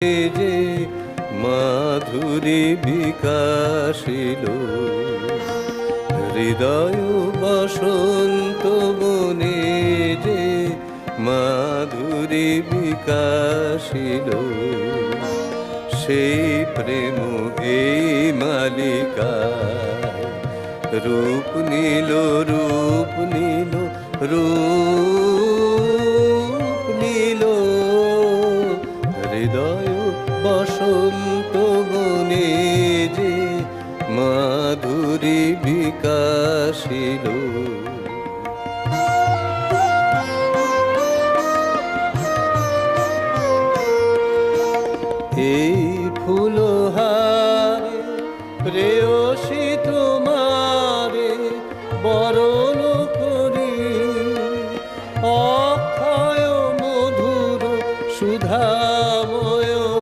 যে মাধুরী বিকাশিল হৃদয় বসন্ত বনে যে মাধুরী বিকাশিল সেই প্রেম এই মালিকা রূপ নীল রূপ নীল রূপ নীল হৃদয় বসন্ত বনে যে মাধুরী বিকাশিল এই ফুলহারে প্রেয়সী